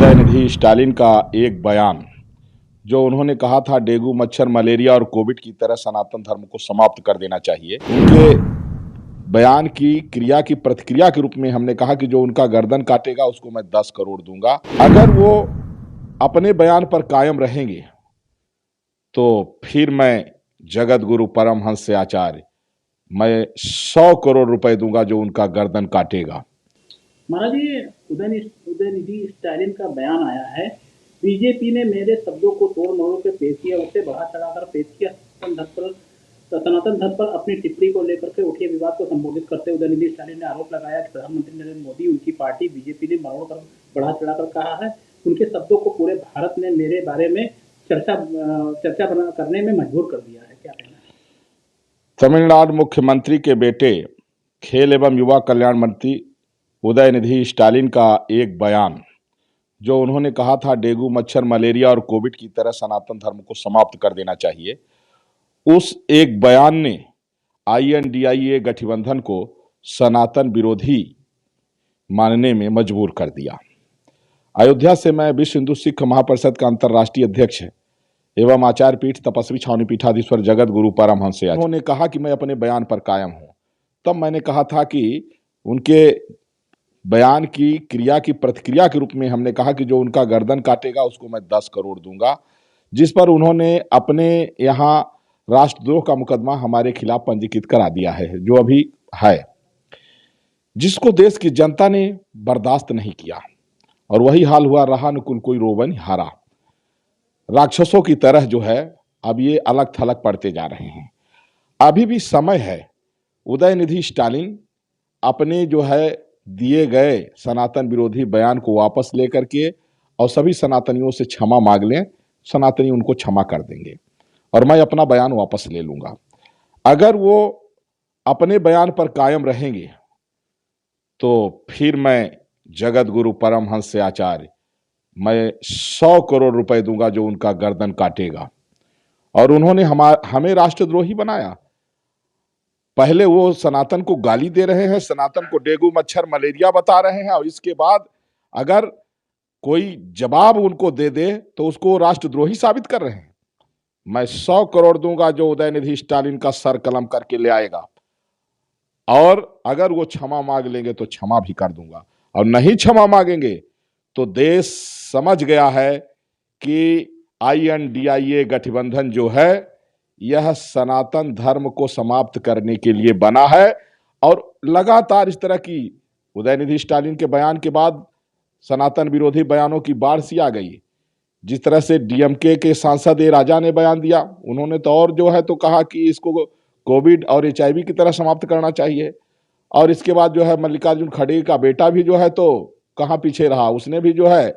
उदयनिधि स्टालिन का एक बयान जो उन्होंने कहा था डेंगू, मच्छर, मलेरिया और कोविड की तरह सनातन धर्म को समाप्त कर देना चाहिए। उनके बयान की क्रिया की प्रतिक्रिया के रूप में हमने कहा कि जो उनका गर्दन काटेगा उसको मैं 10 करोड़ दूंगा। अगर वो अपने बयान पर कायम रहेंगे तो फिर मैं जगत गुरु परमहंस से आचार्य मैं 100 करोड़ रुपए दूंगा जो उनका गर्दन काटेगा। महाराज, ये उदयनिधि स्टालिन का बयान आया है। बीजेपी ने मेरे शब्दों को तोड़ मरोड़ के पेश किया, उसे बढ़ा चढ़ाकर पेश किया। सनातन धर्म पर अपनी टिप्पणी को लेकर के उठे विवाद को संबोधित करते हुए उदयनिधि स्टालिन ने आरोप लगाया कि प्रधानमंत्री नरेंद्र मोदी, उनकी पार्टी बीजेपी ने मरोड़ कर बढ़ा चढ़ाकर कहा है। उनके शब्दों को पूरे भारत ने मेरे बारे में चर्चा करने में मजबूर कर दिया है। क्या कहना है? तमिलनाडु मुख्यमंत्री के बेटे, खेल एवं युवा कल्याण मंत्री उदयनिधि स्टालिन का एक बयान जो उन्होंने कहा था डेंगू, मच्छर, मलेरिया और कोविड की तरह सनातन धर्म को समाप्त कर देना चाहिए, उस एक बयान ने INDIA गठबंधन को सनातन विरोधी मानने में मजबूर कर दिया। अयोध्या से मैं विश्व हिंदू सिख महापरिषद का अंतर्राष्ट्रीय अध्यक्ष एवं आचार्य पीठ तपस्वी छावनी पीठाधीश्वर जगत गुरु परमहंस से उन्होंने कहा कि मैं अपने बयान पर कायम हूं। तब मैंने कहा था कि उनके बयान की क्रिया की प्रतिक्रिया के रूप में हमने कहा कि जो उनका गर्दन काटेगा उसको मैं 10 करोड़ दूंगा, जिस पर उन्होंने अपने यहाँ राष्ट्रद्रोह का मुकदमा हमारे खिलाफ पंजीकृत करा दिया है, जो अभी है, जिसको देश की जनता ने बर्दाश्त नहीं किया। और वही हाल हुआ, रहा अनुकूल कोई रोवन हारा। राक्षसों की तरह जो है अब ये अलग थलग पड़ते जा रहे हैं। अभी भी समय है, उदयनिधि स्टालिन अपने जो है दिए गए सनातन विरोधी बयान को वापस लेकर के और सभी सनातनियों से क्षमा मांग लें। सनातनी उनको क्षमा कर देंगे और मैं अपना बयान वापस ले लूंगा। अगर वो अपने बयान पर कायम रहेंगे तो फिर मैं जगत गुरु परमहंस से आचार्य मैं 100 करोड़ रुपए दूंगा जो उनका गर्दन काटेगा। और उन्होंने हमें राष्ट्रद्रोही बनाया। पहले वो सनातन को गाली दे रहे हैं, सनातन को डेंगू, मच्छर, मलेरिया बता रहे हैं, और इसके बाद अगर कोई जवाब उनको दे दे तो उसको राष्ट्रद्रोही साबित कर रहे हैं। मैं 100 करोड़ दूंगा जो उदयनिधि स्टालिन का सर कलम करके ले आएगा, और अगर वो क्षमा मांग लेंगे तो क्षमा भी कर दूंगा, और नहीं क्षमा मांगेंगे तो देश समझ गया है कि INDIA गठबंधन जो है यह सनातन धर्म को समाप्त करने के लिए बना है। और लगातार इस तरह की उदयनिधि स्टालिन के बयान के बाद सनातन विरोधी बयानों की बाढ़ सी आ गई। जिस तरह से DMK के सांसद राजा ने बयान दिया, उन्होंने तो और जो है तो कहा कि इसको कोविड और HIV की तरह समाप्त करना चाहिए। और इसके बाद जो है मल्लिकार्जुन खड़गे का बेटा भी जो है तो कहाँ पीछे रहा, उसने भी जो है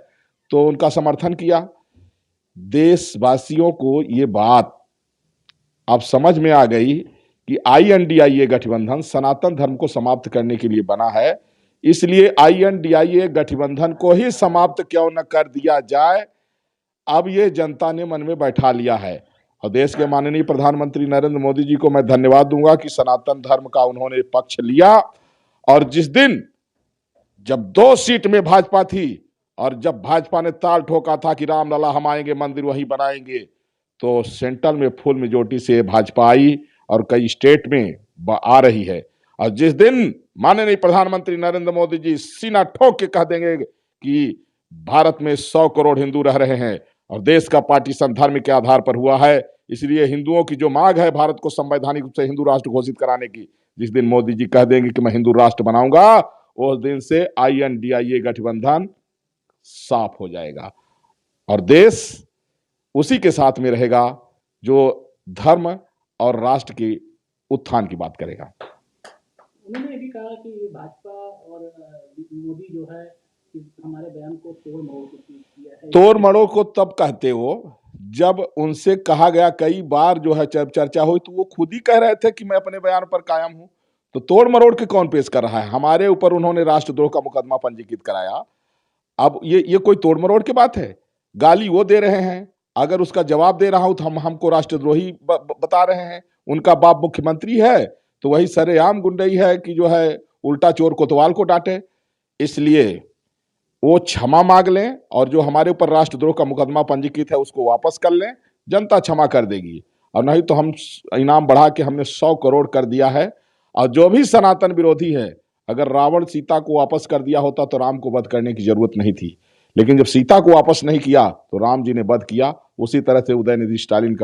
तो उनका समर्थन किया। देशवासियों को ये बात अब समझ में आ गई कि INDIA गठबंधन सनातन धर्म को समाप्त करने के लिए बना है, इसलिए INDIA गठबंधन को ही समाप्त क्यों न कर दिया जाए, अब ये जनता ने मन में बैठा लिया है। और देश के माननीय प्रधानमंत्री नरेंद्र मोदी जी को मैं धन्यवाद दूंगा कि सनातन धर्म का उन्होंने पक्ष लिया। और जिस दिन जब 2 सीट में भाजपा थी और जब भाजपा ने ताल ठोका था कि रामलला हम आएंगे, मंदिर वही बनाएंगे, तो सेंट्रल में फुल मेजोरिटी से भाजपा आई और कई स्टेट में आ रही है। और जिस दिन माननीय प्रधानमंत्री नरेंद्र मोदी जी सीना ठोक के कह देंगे कि भारत में 100 करोड़ हिंदू रह रहे हैं और देश का पार्टीशन धर्म के आधार पर हुआ है, इसलिए हिंदुओं की जो मांग है भारत को संवैधानिक रूप से हिंदू राष्ट्र घोषित कराने की, जिस दिन मोदी जी कह देंगे कि मैं हिंदू राष्ट्र बनाऊंगा, उस दिन से INDIA गठबंधन साफ हो जाएगा और देश उसी के साथ में रहेगा जो धर्म और राष्ट्र के उत्थान की बात करेगा। उन्होंने ये भी कहा कि भाजपा और मोदी जो है हमारे बयान को तोड़ मरोड़ किया है। तोड़ मरोड़ को तब कहते हो जब उनसे कहा गया, कई बार जो है चर्चा हुई तो वो खुद ही कह रहे थे कि मैं अपने बयान पर कायम हूं, तो तोड़ मरोड़ के कौन पेश कर रहा है? हमारे ऊपर उन्होंने राष्ट्रद्रोह का मुकदमा पंजीकृत कराया। अब ये कोई तोड़ मरोड़ की बात है? गाली वो दे रहे हैं, अगर उसका जवाब दे रहा हूं तो हमको राष्ट्रद्रोही बता रहे हैं। उनका बाप मुख्यमंत्री है तो वही सरेआम गुंडई है कि जो है उल्टा चोर कोतवाल को डांटे। इसलिए वो क्षमा मांग लें और जो हमारे ऊपर राष्ट्रद्रोह का मुकदमा पंजीकृत है उसको वापस कर लें, जनता क्षमा कर देगी। और नहीं तो हम इनाम बढ़ा के हमने 100 करोड़ कर दिया है। और जो भी सनातन विरोधी है, अगर रावण सीता को वापस कर दिया होता तो राम को वध करने की जरूरत नहीं थी, लेकिन जब सीता को वापस नहीं किया तो राम जी ने वध किया। उसी तरह से उदयनिधि स्टालिन का